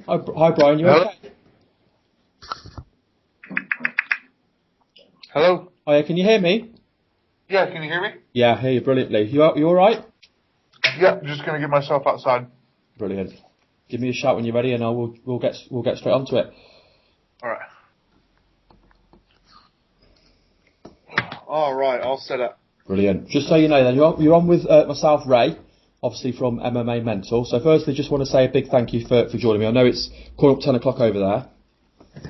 Hi, Brian. You Hello? okay? Hello? Hiya, can you hear me? Yeah, can you hear me? Yeah, I hear you brilliantly. You all right? Yeah, just gonna get myself outside. Brilliant. Give me a shout when you're ready, and we'll get straight onto it. Alright. Alright, all set up. Brilliant. Just so you know, then you're on with myself, Ray, obviously from MMA Mental. So firstly, just want to say a big thank you for joining me. I know it's coming up 10 o'clock over there.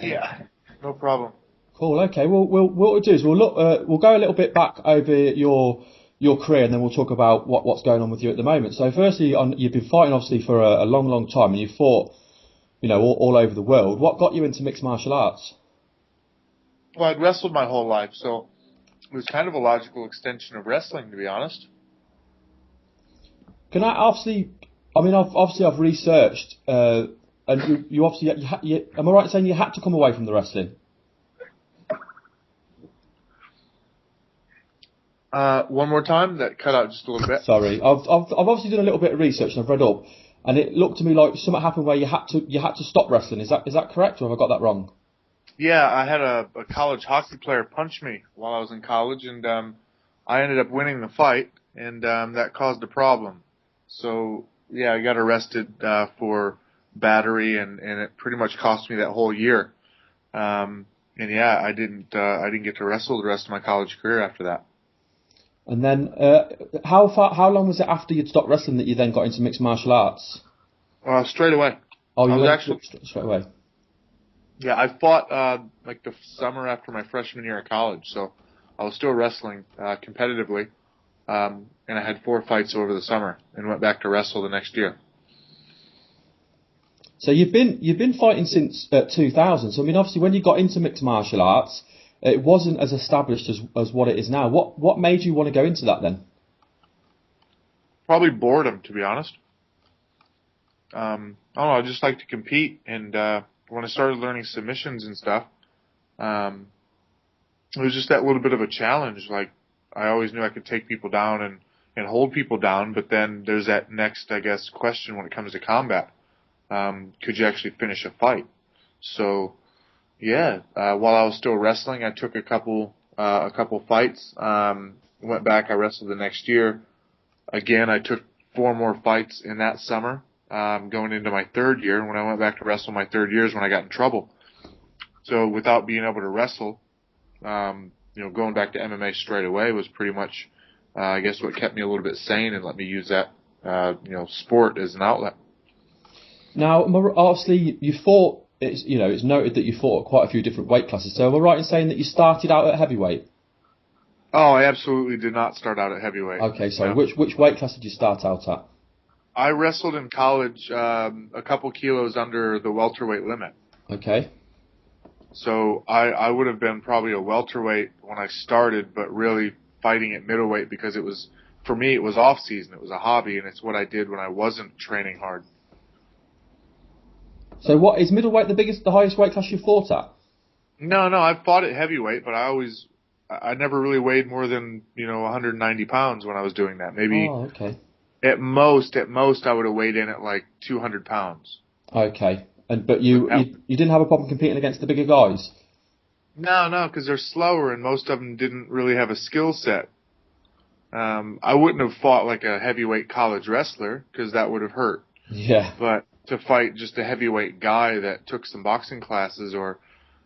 Yeah, no problem. Cool. Okay. Well, what we'll do is we'll go a little bit back over your career, and then we'll talk about what's going on with you at the moment. So firstly, you've been fighting obviously for a long time, and you fought, all over the world. What got you into mixed martial arts? Well, I'd wrestled my whole life, so it was kind of a logical extension of wrestling, to be honest. Can I I've researched, and you obviously, am I right in saying you had to come away from the wrestling? One more time, that cut out just a little bit. Sorry, I've obviously done a little bit of research and I've read up, and it looked to me like something happened where you had to stop wrestling. Is that correct, or have I got that wrong? Yeah, I had a college hockey player punch me while I was in college, and I ended up winning the fight, and that caused a problem. So, yeah, I got arrested for battery, and it pretty much cost me that whole year. And yeah, I didn't get to wrestle the rest of my college career after that. And then, how long was it after you'd stopped wrestling that you then got into mixed martial arts? Straight away. Oh, you I was went actually straight away. Yeah, I fought like the summer after my freshman year of college, so I was still wrestling competitively, and I had 4 fights over the summer, and went back to wrestle the next year. So you've been fighting since 2000. So I mean, obviously, when you got into mixed martial arts, it wasn't as established as what it is now. What made you want to go into that then? Probably boredom, to be honest. I don't know, I just like to compete, and when I started learning submissions and stuff, it was just that little bit of a challenge. Like, I always knew I could take people down and hold people down, but then there's that next, I guess, question when it comes to combat. Could you actually finish a fight? So, yeah, while I was still wrestling, I took a couple fights. Went back, I wrestled the next year. Again, I took 4 more fights in that summer, going into my 3rd year. And when I went back to wrestle my 3rd year is when I got in trouble. So without being able to wrestle, going back to MMA straight away was pretty much, I guess, what kept me a little bit sane and let me use that, sport as an outlet. Now, obviously, you fought. It's noted that you fought at quite a few different weight classes. So am I right in saying that you started out at heavyweight? Oh, I absolutely did not start out at heavyweight. Okay, so No. which weight class did you start out at? I wrestled in college a couple kilos under the welterweight limit. Okay. So I would have been probably a welterweight when I started, but really fighting at middleweight because for me, it was off season. It was a hobby, and it's what I did when I wasn't training hard. So what is middleweight the highest weight class you fought at? No, I fought at heavyweight, but I never really weighed more than, 190 pounds when I was doing that. Maybe Oh, okay. at most, I would have weighed in at like 200 pounds. Okay. But you didn't have a problem competing against the bigger guys? No, because they're slower and most of them didn't really have a skill set. I wouldn't have fought like a heavyweight college wrestler because that would have hurt. Yeah. But to fight just a heavyweight guy that took some boxing classes or,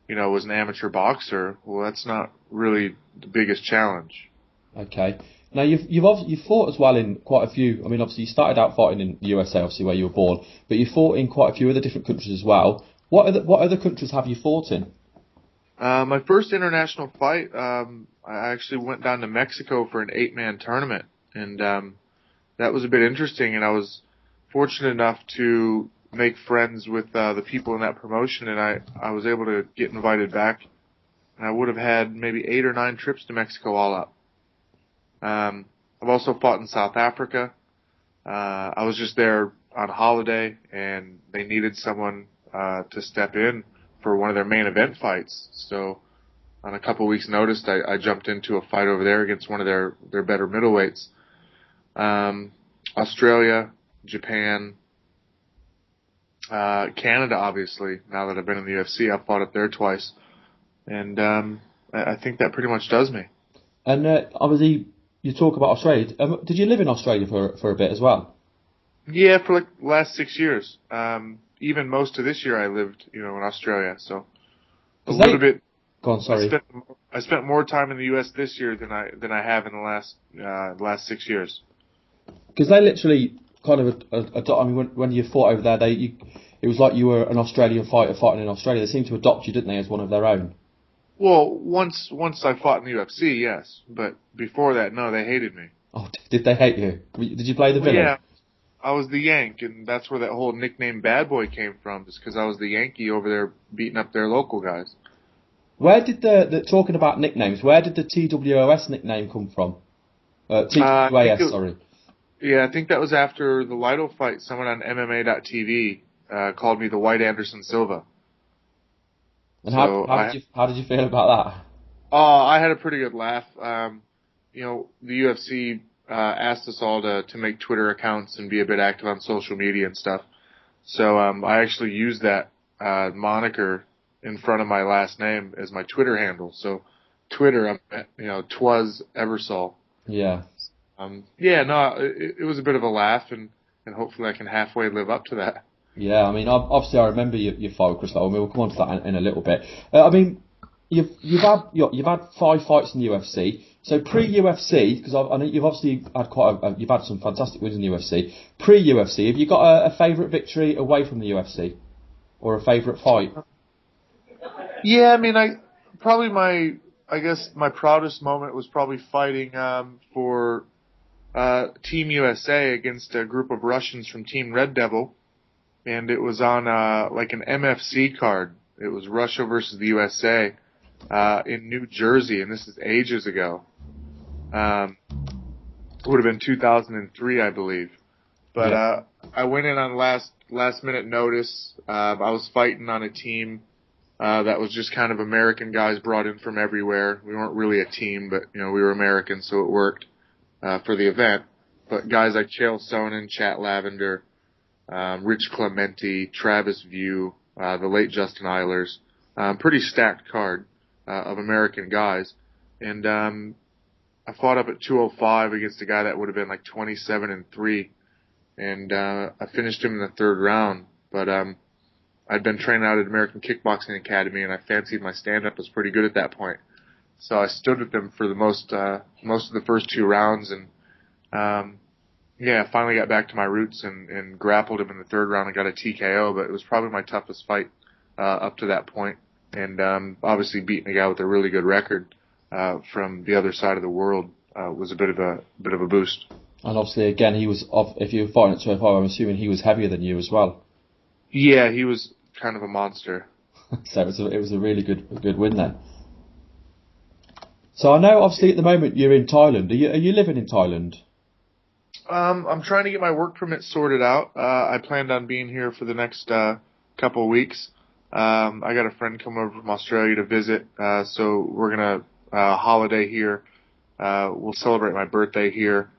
was an amateur boxer, well, that's not really the biggest challenge. Okay. Now you've fought as well in quite a few. I mean, obviously you started out fighting in the USA, obviously where you were born, but you fought in quite a few other different countries as well. What other countries have you fought in? My first international fight, I actually went down to Mexico for an 8-man tournament, and that was a bit interesting. And I was fortunate enough to make friends with the people in that promotion, and I was able to get invited back. And I would have had maybe 8 or 9 trips to Mexico all up. I've also fought in South Africa. I was just there on holiday, and they needed someone to step in for one of their main event fights. So on a couple of weeks' notice, I jumped into a fight over there against one of their better middleweights. Australia, Japan, Canada, obviously. Now that I've been in the UFC, I've fought up there twice, and I think that pretty much does me. And obviously, you talk about Australia. Did you live in Australia for a bit as well? Yeah, for like the last 6 years. Even most of this year, I lived, in Australia. So a little bit. Go on, sorry. I spent more time in the U.S. this year than I have in the last 6 years. Because they literally kind of, I mean, when you fought over there, it was like you were an Australian fighter fighting in Australia. They seemed to adopt you, didn't they, as one of their own? Well, once I fought in the UFC, yes, but before that, no, they hated me. Oh, did they hate you? Did you play the villain? Yeah, I was the Yank, and that's where that whole nickname Bad Boy came from, is because I was the Yankee over there beating up their local guys. Where did talking about nicknames, where did the TWOS nickname come from? TWAS, sorry. Yeah, I think that was after the Lido fight. Someone on MMA.tv called me the White Anderson Silva. And how did you feel about that? I had a pretty good laugh. The UFC asked us all to make Twitter accounts and be a bit active on social media and stuff. So I actually used that moniker in front of my last name as my Twitter handle. So Twitter, I'm at, Twas Ebersole. Yeah. It was a bit of a laugh, and hopefully I can halfway live up to that. Yeah, I mean, obviously I remember your fight with Chris Lowe. I mean, we'll come on to that in a little bit. I mean, you've had 5 fights in the UFC. So pre-UFC, because I know you've obviously had you've had some fantastic wins in the UFC. Pre-UFC, have you got a favourite victory away from the UFC, or a favourite fight? Yeah, I mean, I guess my proudest moment was probably fighting for Team USA against a group of Russians from Team Red Devil, and it was on like an MFC card. It was Russia versus the USA in New Jersey, and this is ages ago. It would have been 2003, I believe. But yeah. I went in on last minute notice. I was fighting on a team that was just kind of American guys brought in from everywhere. We weren't really a team, but we were American, so it worked for the event. But guys like Chael Sonnen, Chat Lavender, Rich Clemente, Travis View, the late Justin Eilers, pretty stacked card of American guys. And I fought up at 205 against a guy that would have been like 27-3, and I finished him in the 3rd round. But I'd been training out at American Kickboxing Academy, and I fancied my stand-up was pretty good at that point. So I stood with them for the most of the first 2 rounds, and I finally got back to my roots and grappled him in the 3rd round and got a TKO. But it was probably my toughest fight up to that point, and obviously beating a guy with a really good record from the other side of the world was a bit of a boost. And obviously, again, he was if you were fighting at 205, I'm assuming he was heavier than you as well. Yeah, he was kind of a monster. So it was a really good win then. So I know, obviously, at the moment you're in Thailand. Are you living in Thailand? I'm trying to get my work permit sorted out. I planned on being here for the next couple of weeks. I got a friend coming over from Australia to visit, so we're gonna holiday here. We'll celebrate my birthday here.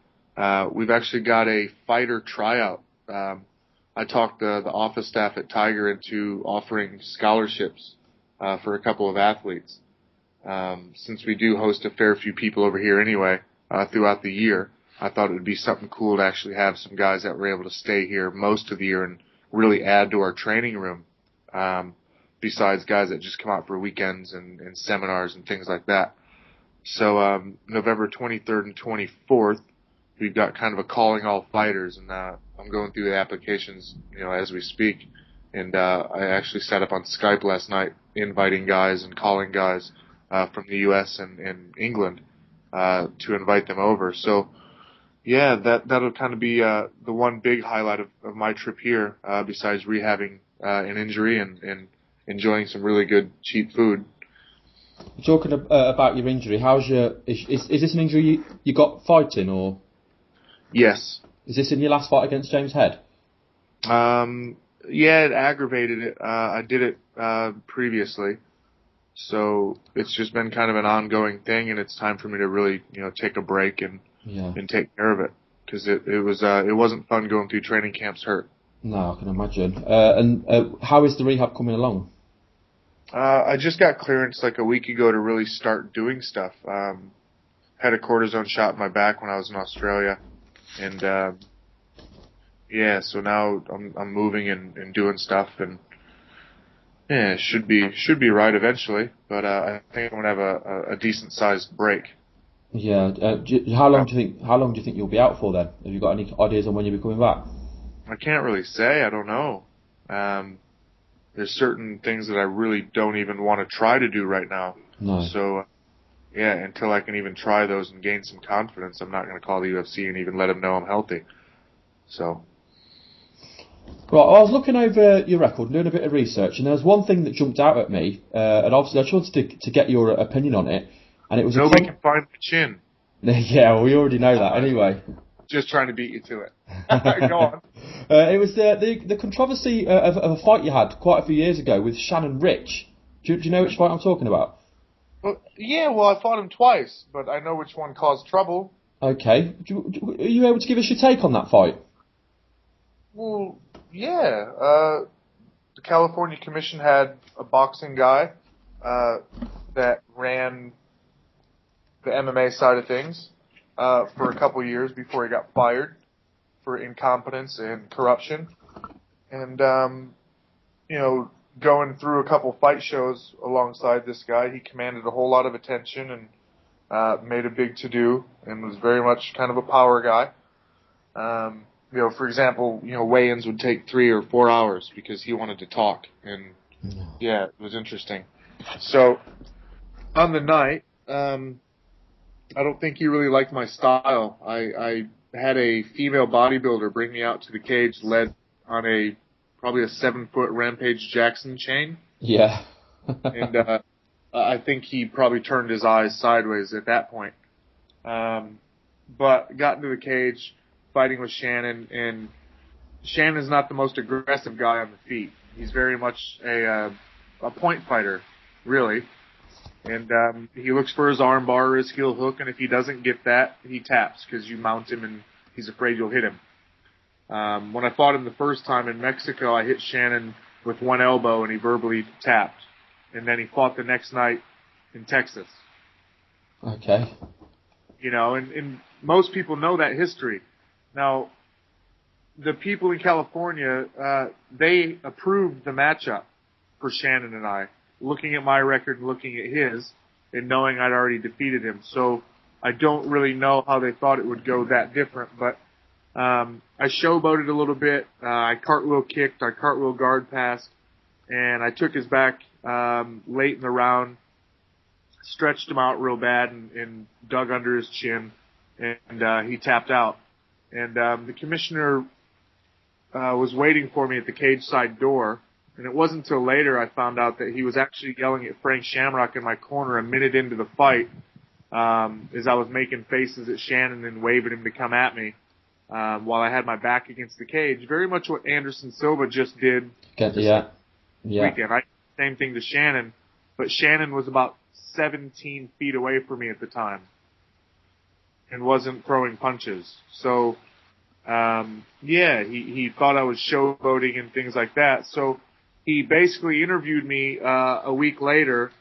We've actually got a fighter tryout. I talked the office staff at Tiger into offering scholarships for a couple of athletes. Since we do host a fair few people over here anyway throughout the year, I thought it would be something cool to actually have some guys that were able to stay here most of the year and really add to our training room, besides guys that just come out for weekends and seminars and things like that. So November 23rd and 24th, we've got kind of a calling all fighters, and I'm going through the applications, as we speak. And I actually set up on Skype last night, inviting guys and calling guys from the U.S. and England to invite them over. So, yeah, that'll kind of be the one big highlight of my trip here, besides rehabbing an injury and enjoying some really good, cheap food. Talking about your injury, is this an injury you got fighting, or? Yes. Is this in your last fight against James Head? Yeah, it aggravated it. I did it previously, so it's just been kind of an ongoing thing, and it's time for me to really, take a break and take care of it, because it wasn't fun going through training camps hurt. No, I can imagine. How is the rehab coming along? I just got clearance like a week ago to really start doing stuff. Had a cortisone shot in my back when I was in Australia, and yeah, so now I'm moving and doing stuff, and yeah, it should be right eventually. But I think I'm gonna have a decent sized break. Yeah. How long do you think you'll be out for then? Have you got any ideas on when you'll be coming back? I can't really say. I don't know. Um, there's certain things that I really don't even want to try to do right now. No. So yeah, until I can even try those and gain some confidence, I'm not going to call the UFC and even let them know I'm healthy. So Right, I was looking over your record and doing a bit of research, and there was one thing that jumped out at me, and obviously I just wanted to get your opinion on it, and it was nobody can find my chin. Yeah, well, we already know that anyway. Just trying to beat you to it. Go on. It was the controversy of a fight you had quite a few years ago with Shannon Rich. Do you know which fight I'm talking about? Well, yeah, well, I fought him twice, but I know which one caused trouble. Okay. Are you able to give us your take on that fight? Well, yeah. The California Commission had a boxing guy that ran the MMA side of things for a couple years before he got fired for incompetence and corruption. And, going through a couple fight shows alongside this guy, he commanded a whole lot of attention and made a big to-do and was very much kind of a power guy. For example, weigh-ins would take 3 or 4 hours because he wanted to talk. And, yeah, it was interesting. So, on the night, I don't think he really liked my style. I had a female bodybuilder bring me out to the cage led on probably a 7-foot Rampage Jackson chain. Yeah. And I think he probably turned his eyes sideways at that point. But got into the cage, fighting with Shannon, and Shannon's not the most aggressive guy on the feet. He's very much a point fighter, really. And he looks for his arm bar or his heel hook, and if he doesn't get that, he taps because you mount him and he's afraid you'll hit him. When I fought him the first time in Mexico, I hit Shannon with one elbow and he verbally tapped. And then he fought the next night in Texas. Okay. And most people know that history. Now, the people in California, they approved the matchup for Shannon and I, looking at my record and looking at his, and knowing I'd already defeated him. So I don't really know how they thought it would go that different, but I showboated a little bit. I cartwheel kicked, I cartwheel guard passed, and I took his back late in the round, stretched him out real bad, and dug under his chin, and he tapped out. And the commissioner was waiting for me at the cage side door, and it wasn't until later I found out that he was actually yelling at Frank Shamrock in my corner a minute into the fight as I was making faces at Shannon and waving him to come at me while I had my back against the cage. Very much what Anderson Silva just did Yeah. weekend. Same thing to Shannon, but Shannon was about 17 feet away from me at the time and wasn't throwing punches. So, he thought I was showboating and things like that. So he basically interviewed me a week later.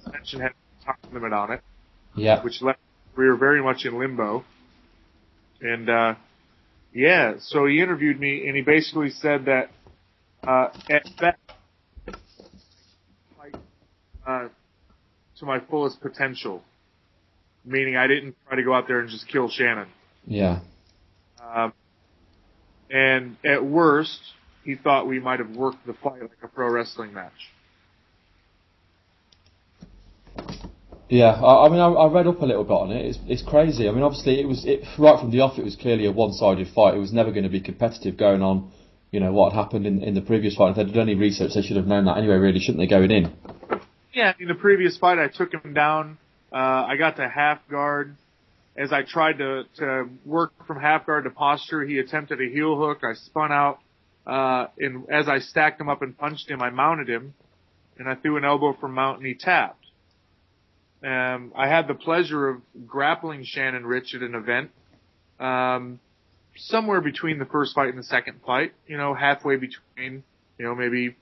Suspension had a time limit on it, which left my career very much in limbo. And so he interviewed me, and he basically said that at best, to my fullest potential, meaning I didn't try to go out there and just kill Shannon. Yeah. And at worst, he thought we might have worked the fight like a pro wrestling match. Yeah, I read up a little bit on it. It's crazy. I mean, obviously, right from the off, it was clearly a one-sided fight. It was never going to be competitive going on. What had happened in the previous fight. If they'd done any research, they should have known that anyway, really, shouldn't they, going in? Yeah, in the previous fight, I took him down. I got to half guard. As I tried to work from half guard to posture, he attempted a heel hook. I spun out. And as I stacked him up and punched him, I mounted him. And I threw an elbow from mount, and he tapped. I had the pleasure of grappling Shannon Rich at an event, somewhere between the first fight and the second fight, halfway between, maybe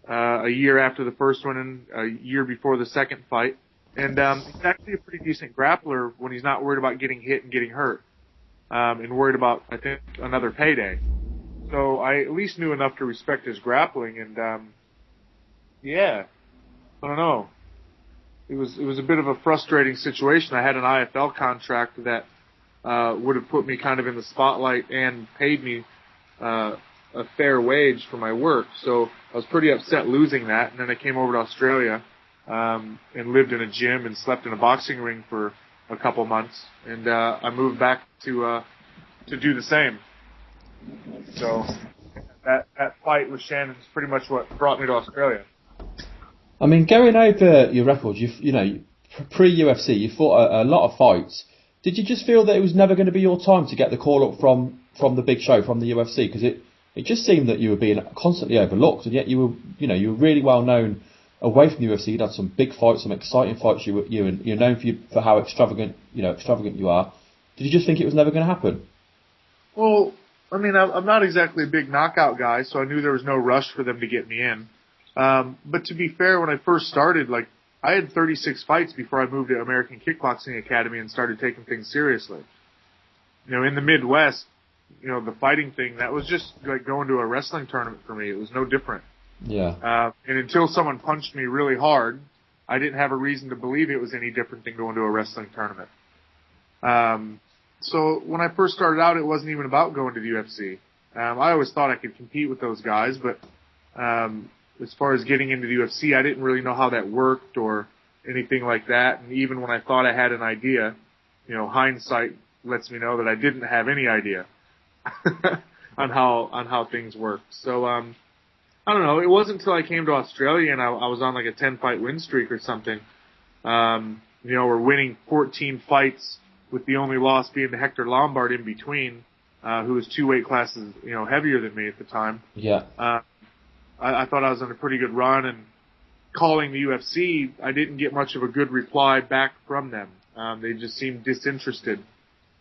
a year after the first one and a year before the second fight. And he's actually a pretty decent grappler when he's not worried about getting hit and getting hurt, and worried about, I think, another payday. So I at least knew enough to respect his grappling, and I don't know. It was a bit of a frustrating situation. I had an IFL contract that would have put me kind of in the spotlight and paid me a fair wage for my work. So I was pretty upset losing that. And then I came over to Australia and lived in a gym and slept in a boxing ring for a couple months. And I moved back to do the same. So that fight with Shannon is pretty much what brought me to Australia. I mean, going over your records, pre-UFC, you fought a lot of fights. Did you just feel that it was never going to be your time to get the call up from the big show, from the UFC? Because it just seemed that you were being constantly overlooked, and yet you were really well known away from the UFC. You'd had some big fights, some exciting fights. You're known for how extravagant you are. Did you just think it was never going to happen? Well, I mean, I'm not exactly a big knockout guy, so I knew there was no rush for them to get me in. But to be fair, when I first started, I had 36 fights before I moved to American Kickboxing Academy and started taking things seriously. In the Midwest, the fighting thing, that was just like going to a wrestling tournament for me. It was no different. Yeah. And until someone punched me really hard, I didn't have a reason to believe it was any different than going to a wrestling tournament. So when I first started out, it wasn't even about going to the UFC. I always thought I could compete with those guys, but as far as getting into the UFC, I didn't really know how that worked or anything like that. And even when I thought I had an idea, hindsight lets me know that I didn't have any idea on how things work. So I don't know. It wasn't until I came to Australia and I was on like a 10-fight win streak or something. We're winning 14 fights with the only loss being to Hector Lombard in between, who was 2 weight classes heavier than me at the time. Yeah. I thought I was on a pretty good run, and calling the UFC, I didn't get much of a good reply back from them. They just seemed disinterested.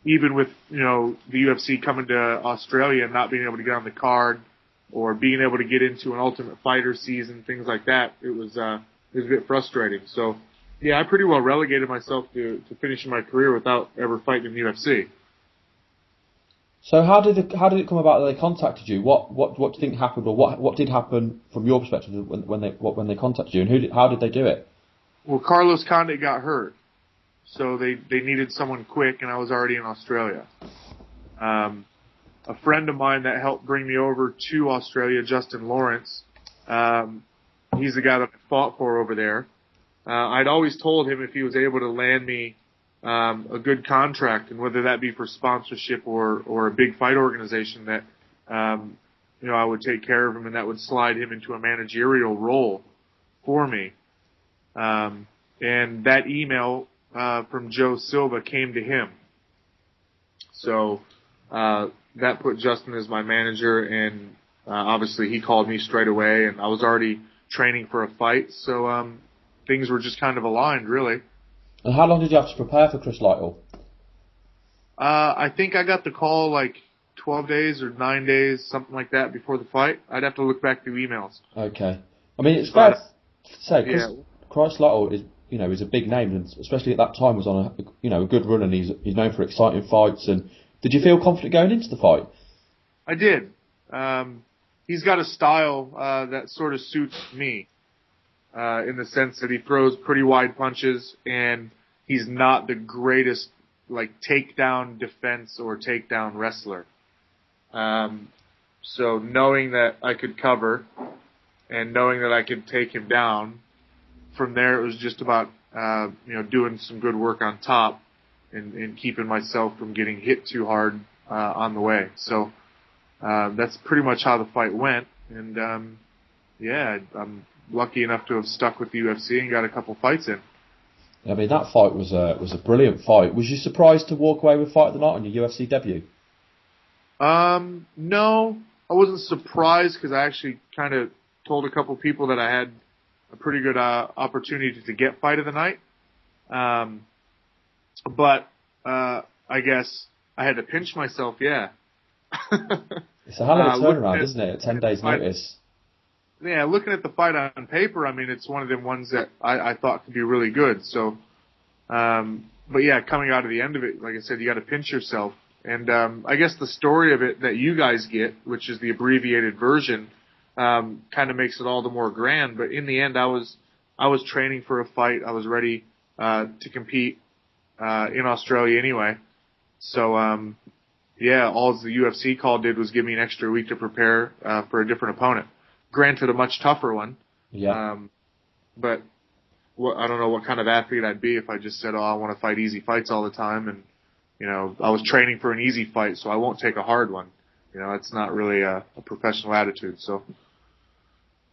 Even with, the UFC coming to Australia and not being able to get on the card or being able to get into an Ultimate Fighter season, things like that, it was a bit frustrating. So, yeah, I pretty well relegated myself to finishing my career without ever fighting in the UFC. So how did it come about that they contacted you? What do you think happened, or what did happen from your perspective when they contacted you, and how did they do it? Well, Carlos Condit got hurt, so they needed someone quick, and I was already in Australia. A friend of mine that helped bring me over to Australia, Justin Lawrence, he's the guy that I fought for over there. I'd always told him if he was able to land me a good contract, and whether that be for sponsorship or a big fight organization, that I would take care of him, and that would slide him into a managerial role for me. And that email from Joe Silva came to him. So that put Justin as my manager, and obviously he called me straight away, and I was already training for a fight, so things were just kind of aligned, really. And how long did you have to prepare for Chris Lytle? I think I got the call like 12 days or 9 days, something like that, before the fight. I'd have to look back through emails. Okay. I mean, it's fair to say Chris Lytle is a big name, and especially at that time was on a good run, and he's known for exciting fights. And did you feel confident going into the fight? I did. He's got a style that sort of suits me. In the sense that he throws pretty wide punches, and he's not the greatest takedown defense or takedown wrestler. So knowing that I could cover and knowing that I could take him down, from there it was just about doing some good work on top and keeping myself from getting hit too hard on the way. So that's pretty much how the fight went, and I'm lucky enough to have stuck with the UFC and got a couple fights in. I mean, that fight was a brilliant fight. Was you surprised to walk away with Fight of the Night on your UFC debut? No, I wasn't surprised, because I actually kind of told a couple people that I had a pretty good opportunity to get Fight of the Night. But I guess I had to pinch myself. Yeah. It's a hell of a turnaround, isn't it? 10 days notice. Yeah, looking at the fight on paper, I mean, it's one of them ones that I thought could be really good. So, but yeah, coming out of the end of it, like I said, you got to pinch yourself. And I guess the story of it that you guys get, which is the abbreviated version, kind of makes it all the more grand. But in the end, I was training for a fight. I was ready to compete in Australia anyway. So, yeah, all the UFC call did was give me an extra week to prepare for a different opponent. Granted, a much tougher one. Yeah. But I don't know what kind of athlete I'd be if I just said, oh, I want to fight easy fights all the time. And, you know, I was training for an easy fight, so I won't take a hard one. You know, it's not really a professional attitude. So.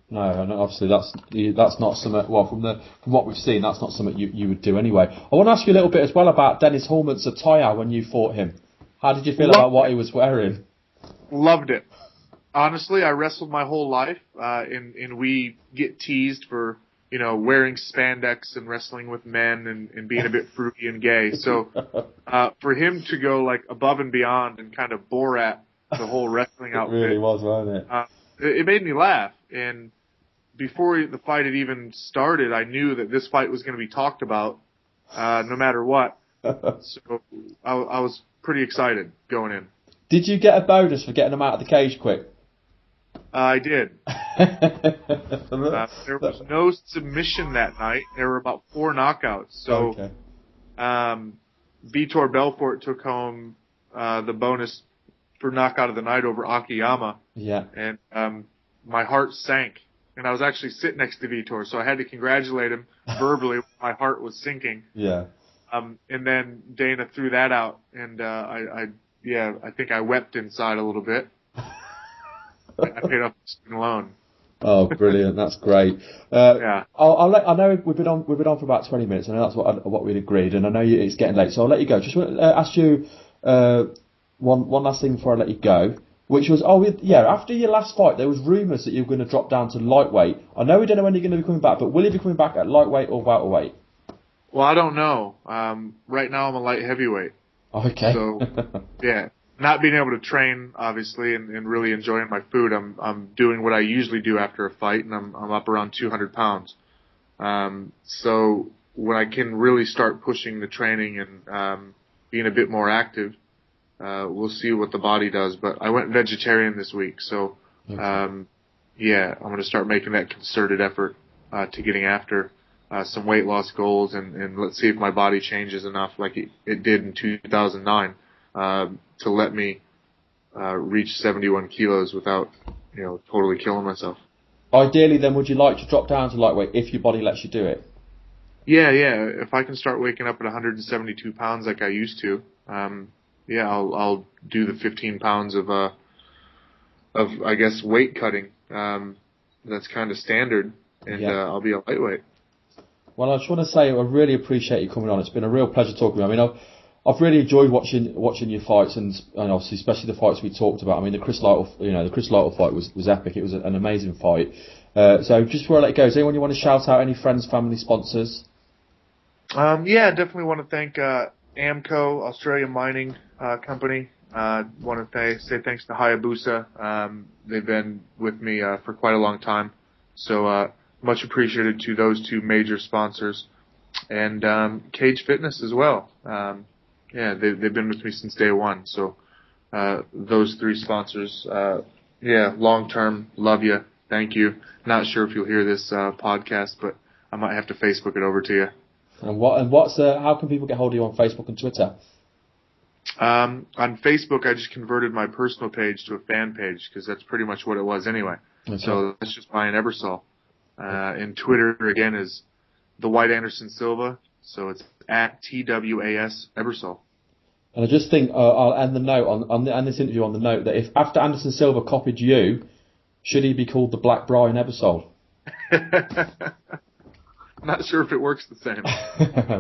No, and obviously that's not something. Well, from what we've seen, that's not something you would do anyway. I want to ask you a little bit as well about Dennis Hallman's attire when you fought him. How did you feel about what he was wearing? Loved it. Honestly, I wrestled my whole life, and we get teased for, you know, wearing spandex and wrestling with men and being a bit fruity and gay. So, for him to go like above and beyond and kind of Borat the whole wrestling outfit. It really was, wasn't it? It made me laugh. And before the fight had even started, I knew that this fight was going to be talked about, no matter what. So I was pretty excited going in. Did you get a bonus for getting him out of the cage quick? I did. There was no submission that night. There were about 4 knockouts. So, okay. Vitor Belfort took home the bonus for knockout of the night over Akiyama. Yeah. And my heart sank. And I was actually sitting next to Vitor, so I had to congratulate him verbally. My heart was sinking. Yeah. And then Dana threw that out, and I think I wept inside a little bit. I paid off the student loan. Oh, brilliant! That's great. Yeah. I know we've been on for about 20 minutes, and that's what we'd agreed. And I know it's getting late, so I'll let you go. Just want to ask you one last thing before I let you go, which was after your last fight, there was rumours that you were going to drop down to lightweight. I know we don't know when you're going to be coming back, but will you be coming back at lightweight or welterweight? Well, I don't know. Right now I'm a light heavyweight. Okay. So yeah. Not being able to train, obviously, and really enjoying my food, I'm doing what I usually do after a fight, and I'm up around 200 pounds. So when I can really start pushing the training and being a bit more active, we'll see what the body does. But I went vegetarian this week, so okay. I'm going to start making that concerted effort to getting after some weight loss goals, and let's see if my body changes enough like it did in 2009. To let me reach 71 kilos without, totally killing myself. Ideally, then, would you like to drop down to lightweight if your body lets you do it? Yeah. If I can start waking up at 172 pounds like I used to, I'll do the 15 pounds of I guess weight cutting. That's kind of standard, and I'll be a lightweight. Well, I just want to say I really appreciate you coming on. It's been a real pleasure talking to you. I mean, I've really enjoyed watching your fights, and obviously especially the fights we talked about. I mean, the Chris Lytle fight was epic. It was an amazing fight. So just before I let you go, is there anyone you want to shout out? Any friends, family, sponsors? Definitely want to thank AMCO, Australian Mining Company. Want to say thanks to Hayabusa. They've been with me for quite a long time. So much appreciated to those 2 major sponsors, and Cage Fitness as well. They've been with me since day one. So those 3 sponsors, long term, love you, thank you. Not sure if you'll hear this podcast, but I might have to Facebook it over to you. And how can people get hold of you on Facebook and Twitter? On Facebook, I just converted my personal page to a fan page because that's pretty much what it was anyway. Okay. So that's just Brian Ebersole. And Twitter again is the White Anderson Silva. So it's at TWAS Ebersole. And I just think I'll end the note on this interview on the note that if after Anderson Silva copied you, should he be called the Black Brian Ebersole? I'm not sure if it works the same.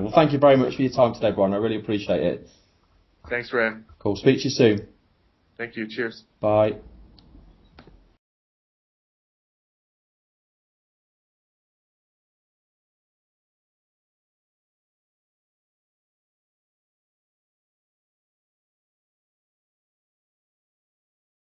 Well, thank you very much for your time today, Brian. I really appreciate it. Thanks, Ren. Cool. Speak to you soon. Thank you. Cheers. Bye.